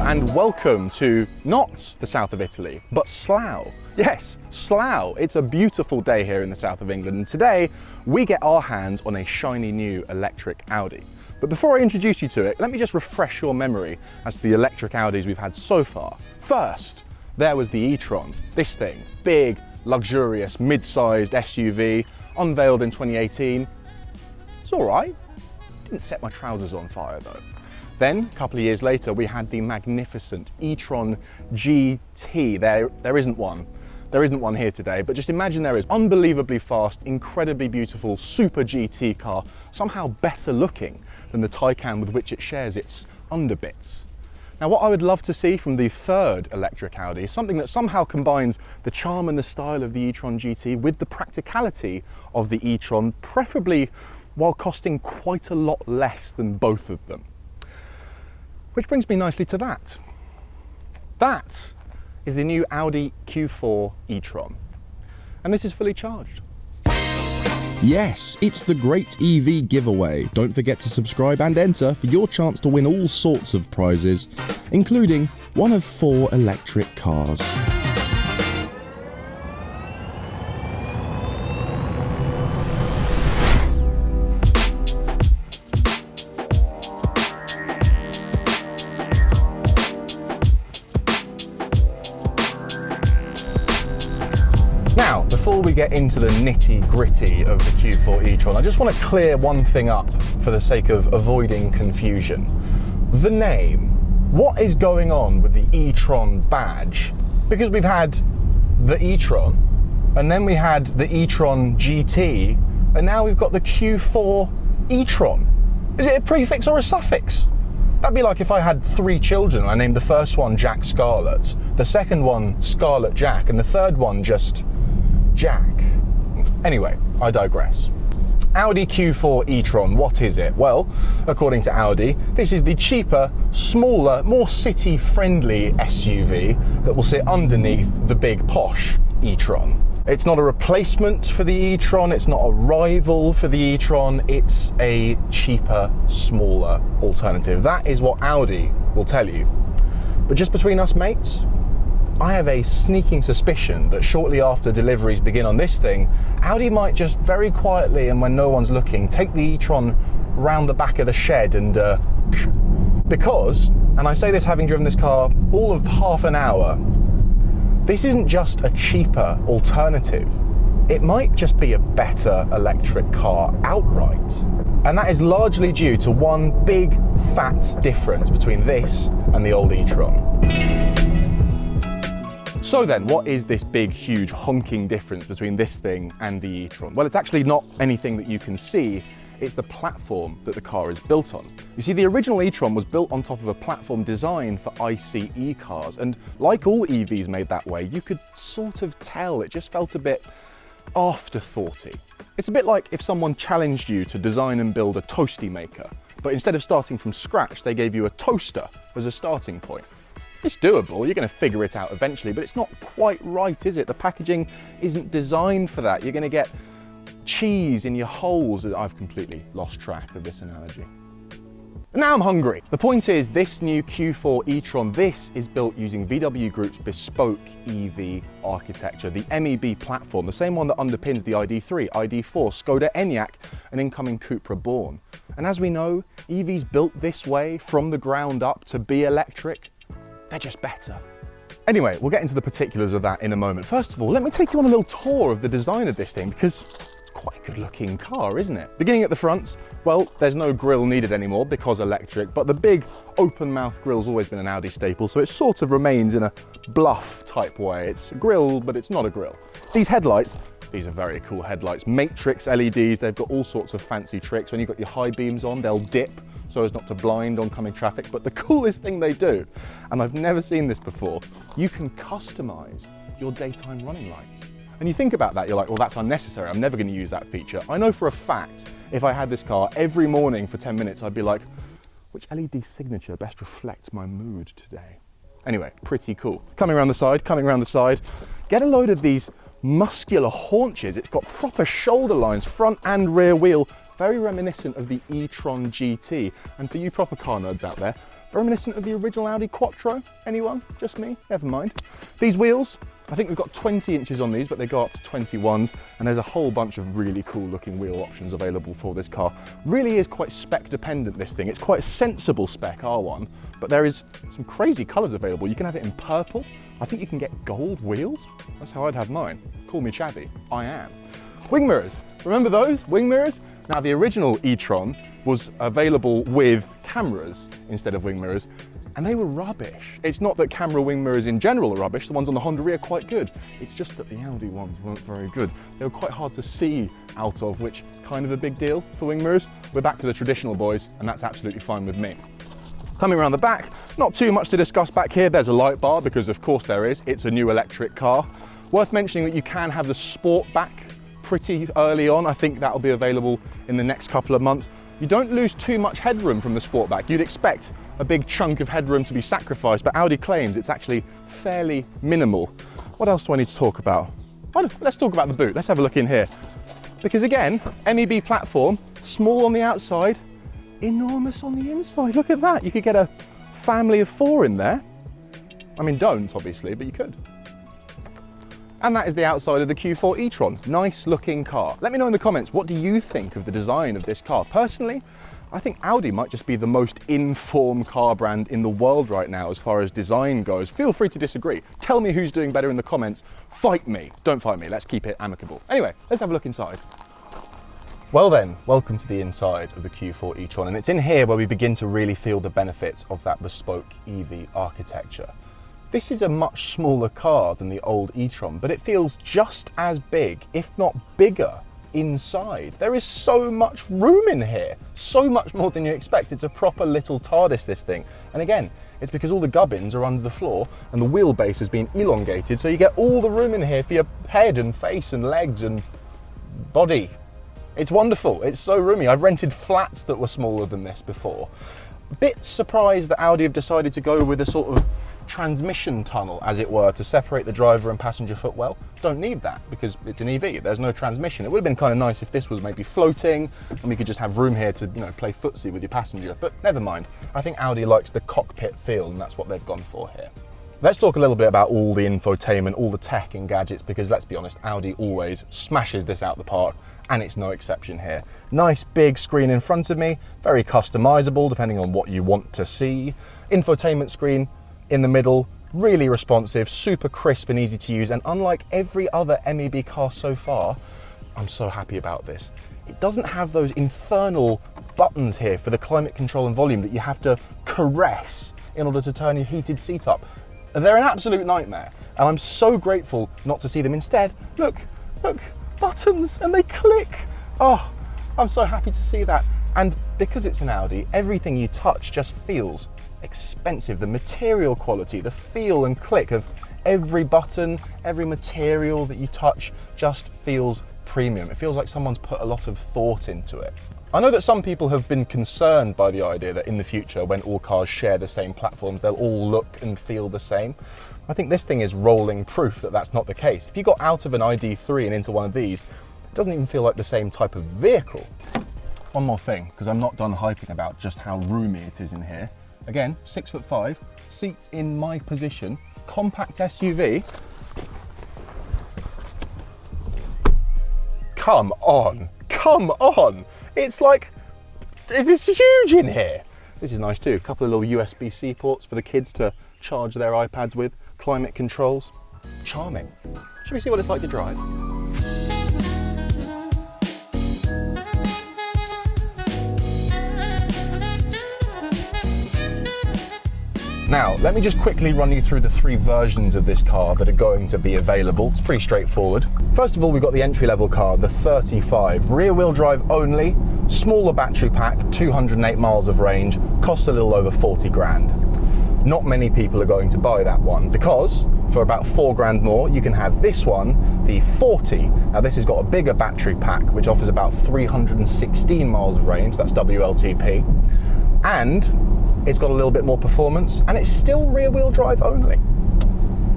and welcome to not the south of Italy, but Slough. Yes, Slough. It's a beautiful day here in the south of England, and today we get our hands on a shiny new electric Audi. But before I introduce you to it, let me just refresh your memory as to the electric Audis we've had so far. First, there was the E-Tron. This thing, big, luxurious, mid-sized SUV, unveiled in 2018. It's all right. Didn't set my trousers on fire though. Then, a couple of years later, we had the magnificent E-Tron GT. There isn't one. There isn't one here today, but just imagine there is. Unbelievably fast, incredibly beautiful, super GT car, somehow better looking than the Taycan with which it shares its underbits. Now, what I would love to see from the third electric Audi is something that somehow combines the charm and the style of the E-Tron GT with the practicality of the E-Tron, preferably while costing quite a lot less than both of them. Which brings me nicely to that. That is the new Audi Q4 e-tron. And this is fully charged. Yes, it's the great EV giveaway. Don't forget to subscribe and enter for your chance to win all sorts of prizes, including one of 4 electric cars. Now, before we get into the nitty-gritty of the Q4 e-tron, I just want to clear one thing up for the sake of avoiding confusion. The name. What is going on with the e-tron badge? Because we've had the e-tron, and then we had the e-tron GT, and now we've got the Q4 e-tron. Is it a prefix or a suffix? That'd be like if I had 3 children and I named the first one Jack Scarlet, the second one Scarlet Jack, and the third one just Jack. Anyway, I digress. Audi Q4 e-tron, what is it? Well, according to Audi, this is the cheaper, smaller, more city-friendly SUV that will sit underneath the big posh e-tron. It's not a replacement for the e-tron, it's not a rival for the e-tron, it's a cheaper, smaller alternative. That is what Audi will tell you. But just between us mates, I have a sneaking suspicion that shortly after deliveries begin on this thing, Audi might just very quietly and when no one's looking, take the e-tron round the back of the shed and because, and I say this having driven this car all of half an hour, this isn't just a cheaper alternative. It might just be a better electric car outright. And that is largely due to one big fat difference between this and the old e-tron. So then, what is this big, huge, honking difference between this thing and the e-tron? Well, it's actually not anything that you can see, it's the platform that the car is built on. You see, the original e-tron was built on top of a platform designed for ICE cars, and like all EVs made that way, you could sort of tell it just felt a bit afterthoughty. It's a bit like if someone challenged you to design and build a toasty maker, but instead of starting from scratch, they gave you a toaster as a starting point. It's doable, you're going to figure it out eventually, but it's not quite right, is it? The packaging isn't designed for that. You're going to get cheese in your holes. I've completely lost track of this analogy. But now I'm hungry. The point is, this new Q4 e-tron, this is built using VW Group's bespoke EV architecture, the MEB platform, the same one that underpins the ID3, ID4, Skoda Enyaq, and incoming Cupra Born. And as we know, EVs built this way from the ground up to be electric, they're just better. Anyway, we'll get into the particulars of that in a moment. First of all, let me take you on a little tour of the design of this thing, because it's quite a good looking car, isn't it? Beginning at the front, well, there's no grille needed anymore because electric, but the big open mouth grille's always been an Audi staple, so it sort of remains in a bluff type way. It's a grille, but it's not a grille. These headlights, these are very cool headlights. Matrix LEDs, they've got all sorts of fancy tricks. When you've got your high beams on, they'll dip so as not to blind oncoming traffic. But the coolest thing they do, and I've never seen this before, you can customize your daytime running lights. And you think about that, you're like, well, that's unnecessary. I'm never going to use that feature. I know for a fact, if I had this car every morning for 10 minutes, I'd be like, which LED signature best reflects my mood today? Anyway, pretty cool. Coming around the side, get a load of these muscular haunches. It's got proper shoulder lines, front and rear wheel, very reminiscent of the e-tron GT. And for you proper car nerds out there, Reminiscent of the original Audi Quattro? Anyone? Just me? Never mind. These wheels, I think we've got 20 inches on these, but they go up to 21s, and there's a whole bunch of really cool looking wheel options available for this car. Really is quite spec dependent, this thing. It's quite a sensible spec R1, but there is some crazy colours available. You can have it in purple. I think you can get gold wheels. That's how I'd have mine. Call me chavvy. I am. Wing mirrors. Remember those wing mirrors? Now the original E-Tron was available with cameras instead of wing mirrors, and they were rubbish. It's not that camera wing mirrors in general are rubbish, the ones on the Honda are quite good. It's just that the Audi ones weren't very good. They were quite hard to see out of, which kind of a big deal for wing mirrors. We're back to the traditional boys, and that's absolutely fine with me. Coming around the back, not too much to discuss back here. There's a light bar, because of course there is. It's a new electric car. Worth mentioning that you can have the Sport back pretty early on. I think that'll be available in the next couple of months. You don't lose too much headroom from the Sportback. You'd expect a big chunk of headroom to be sacrificed, but Audi claims it's actually fairly minimal. What else do I need to talk about? Let's talk about the boot. Let's have a look in here. Because again, MEB platform, small on the outside, enormous on the inside. Look at that. You could get a family of 4 in there. I mean, don't obviously, but you could. And that is the outside of the Q4 E-Tron. Nice looking car. Let me know in the comments, what do you think of the design of this car? Personally, I think Audi might just be the most in-form car brand in the world right now as far as design goes. Feel free to disagree. Tell me who's doing better in the comments. Fight me. Don't fight me. Let's keep it amicable. Anyway, let's have a look inside. Well then, welcome to the inside of the Q4 E-Tron, and it's in here where we begin to really feel the benefits of that bespoke EV architecture. This is a much smaller car than the old E-Tron, but it feels just as big, if not bigger, inside. There is so much room in here, so much more than you expect. It's a proper little TARDIS, this thing. And again, it's because all the gubbins are under the floor and the wheelbase has been elongated, so you get all the room in here for your head and face and legs and body. It's wonderful, it's so roomy. I've rented flats that were smaller than this before. Bit surprised that Audi have decided to go with a sort of transmission tunnel, as it were, to separate the driver and passenger footwell. Don't need that because it's an EV, there's no transmission. It would have been kind of nice if this was maybe floating and we could just have room here to, you know, play footsie with your passenger, but never mind. I think Audi likes the cockpit feel, and that's what they've gone for here. Let's talk a little bit about all the infotainment, all the tech and gadgets, because let's be honest, Audi always smashes this out the park, and it's no exception here. Nice big screen in front of me, very customizable depending on what you want to see. Infotainment screen in the middle, really responsive, super crisp and easy to use, and unlike every other MEB car so far, I'm so happy about this. It doesn't have those infernal buttons here for the climate control and volume that you have to caress in order to turn your heated seat up. They're an absolute nightmare, and I'm so grateful not to see them. Instead, look, buttons, and they click. Oh, I'm so happy to see that. And because it's an Audi, everything you touch just feels expensive. The material quality, the feel and click of every button, every material that you touch just feels premium. It feels like someone's put a lot of thought into it. I know that some people have been concerned by the idea that in the future, when all cars share the same platforms, they'll all look and feel the same. I think this thing is rolling proof that that's not the case. If you got out of an ID3 and into one of these, it doesn't even feel like the same type of vehicle. One more thing, because I'm not done hyping about just how roomy it is in here. Again, 6'5", seats in my position, compact SUV. Come on, come on. It's like, it's huge in here. This is nice too. A couple of little USB-C ports for the kids to charge their iPads with, climate controls. Charming. Should we see what it's like to drive? Now, let me just quickly run you through the 3 versions of this car that are going to be available. It's pretty straightforward. First of all, we've got the entry-level car, the 35, rear-wheel drive only, smaller battery pack, 208 miles of range, costs a little over 40 grand. Not many people are going to buy that one because for about 4 grand more, you can have this one, the 40. Now this has got a bigger battery pack, which offers about 316 miles of range, that's WLTP. And it's got a little bit more performance, and it's still rear-wheel drive only.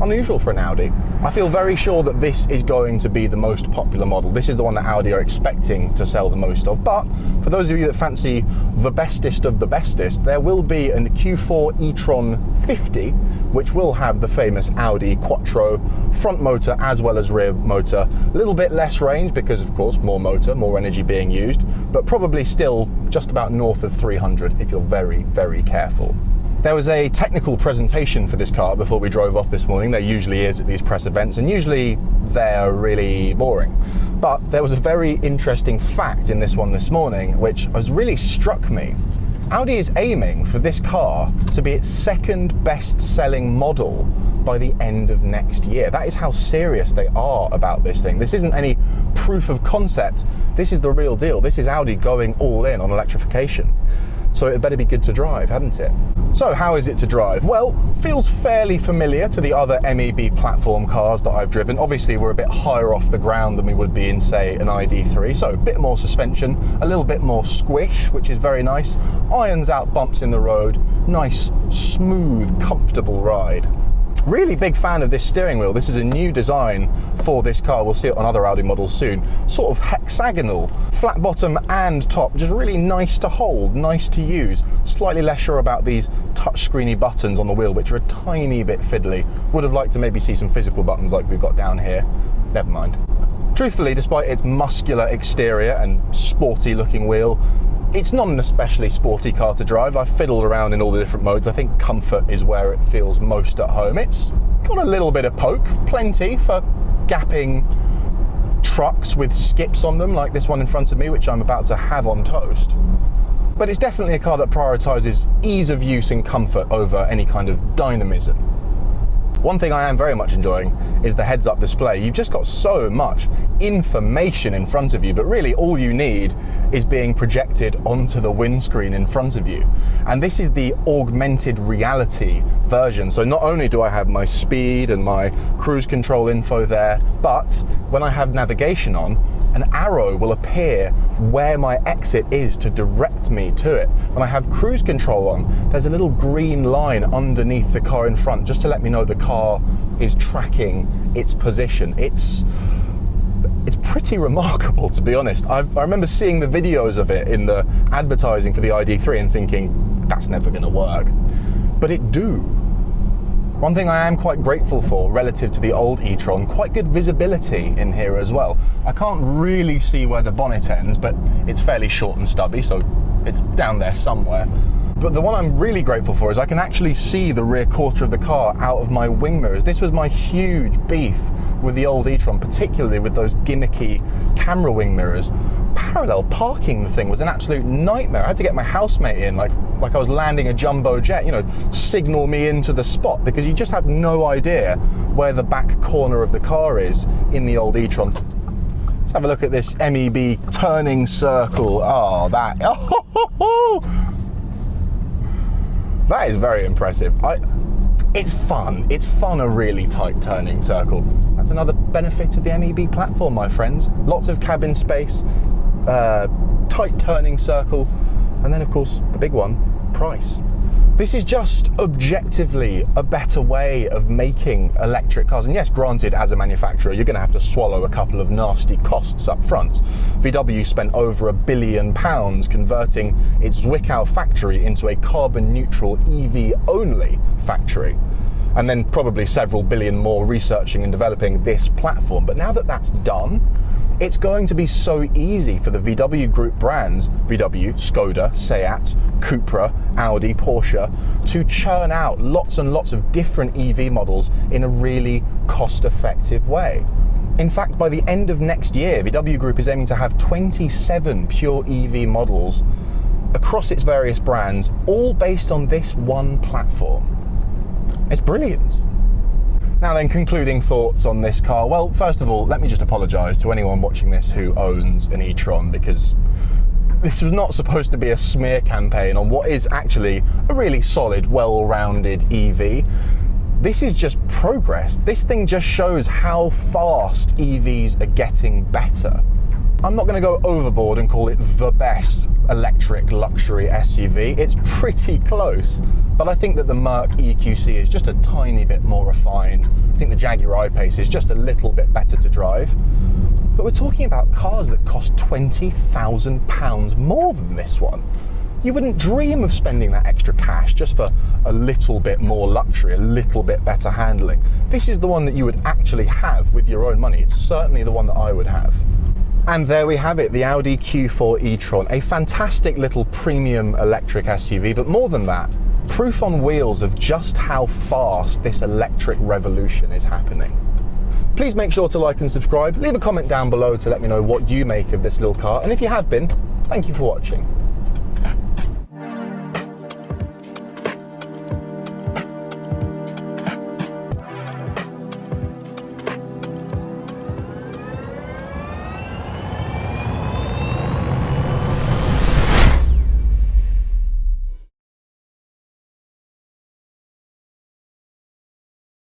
unusual for an Audi. I feel very sure that this is going to be the most popular model. This is the one that Audi are expecting to sell the most of, but for those of you that fancy the bestest of the bestest, there will be a Q4 E-Tron 50, which will have the famous Audi Quattro front motor as well as rear motor. A little bit less range because, of course, more motor, more energy being used, but probably still just about north of 300 if you're very, very careful. There was a technical presentation for this car before we drove off this morning. There usually is at these press events, and usually they're really boring. But there was a very interesting fact in this one this morning, which has really struck me. Audi is aiming for this car to be its second best-selling model by the end of next year. That is how serious they are about this thing. This isn't any proof of concept. This is the real deal. This is Audi going all in on electrification. So it better be good to drive, hadn't it? So how is it to drive? Well, feels fairly familiar to the other MEB platform cars that I've driven. Obviously, we're a bit higher off the ground than we would be in, say, an ID3. So a bit more suspension, a little bit more squish, which is very nice. Irons out bumps in the road. Nice, smooth, comfortable ride. Really big fan of this steering wheel. This is a new design for this car. We'll see it on other Audi models soon. Sort of hexagonal, flat bottom and top. Just really nice to hold, nice to use. Slightly less sure about these touchscreeny buttons on the wheel, which are a tiny bit fiddly. Would have liked to maybe see some physical buttons like we've got down here. Never mind. Truthfully, despite its muscular exterior and sporty looking wheel, it's not an especially sporty car to drive. I've fiddled around in all the different modes. I think comfort is where it feels most at home. It's got a little bit of poke, plenty for gapping trucks with skips on them, like this one in front of me, which I'm about to have on toast. But it's definitely a car that prioritises ease of use and comfort over any kind of dynamism. One thing I am very much enjoying is the heads-up display. You've just got so much information in front of you, but really all you need is being projected onto the windscreen in front of you. And this is the augmented reality version. So not only do I have my speed and my cruise control info there, but when I have navigation on, an arrow will appear where my exit is to direct me to it. When I have cruise control on, there's a little green line underneath the car in front just to let me know the car is tracking its position. It's pretty remarkable, to be honest. I remember seeing the videos of it in the advertising for the ID3 and thinking, that's never going to work. But it do. One thing I am quite grateful for relative to the old E-Tron, quite good visibility in here as well. I can't really see where the bonnet ends, but it's fairly short and stubby, so it's down there somewhere. But the one I'm really grateful for is I can actually see the rear quarter of the car out of my wing mirrors. This was my huge beef with the old E-Tron, particularly with those gimmicky camera wing mirrors. Parallel parking the thing was an absolute nightmare. I had to get my housemate in, like I was landing a jumbo jet, you know, signal me into the spot, because you just have no idea where the back corner of the car is in the old E-Tron. Let's have a look at this MEB turning circle. Oh, that is very impressive. It's fun. It's fun, a really tight turning circle. That's another benefit of the MEB platform, my friends. Lots of cabin space, tight turning circle, and then of course the big one, price. This is just objectively a better way of making electric cars. And yes, granted, as a manufacturer, you're going to have to swallow a couple of nasty costs up front. VW spent over £1 billion converting its Zwickau factory into a carbon neutral EV only factory. And then probably several billion more researching and developing this platform. But now that that's done, it's going to be so easy for the VW Group brands, VW, Skoda, Seat, Cupra, Audi, Porsche, to churn out lots and lots of different EV models in a really cost-effective way. In fact, by the end of next year, VW Group is aiming to have 27 pure EV models across its various brands, all based on this one platform. It's brilliant. Now then, concluding thoughts on this car. Well, first of all, let me just apologise to anyone watching this who owns an E-Tron, because this was not supposed to be a smear campaign on what is actually a really solid, well-rounded EV. This is just progress. This thing just shows how fast EVs are getting better. I'm not going to go overboard and call it the best electric luxury SUV. It's pretty close, but I think that the Merc EQC is just a tiny bit more refined, think the Jaguar I-Pace is just a little bit better to drive. But we're talking about cars that cost £20,000 more than this one. You wouldn't dream of spending that extra cash just for a little bit more luxury, a little bit better handling. This is the one that you would actually have with your own money. It's certainly the one that I would have. And there we have it, the Audi Q4 e-tron, a fantastic little premium electric SUV, but more than that, proof on wheels of just how fast this electric revolution is happening. Please make sure to like and subscribe, leave a comment down below to let me know what you make of this little car, and if you have been, thank you for watching.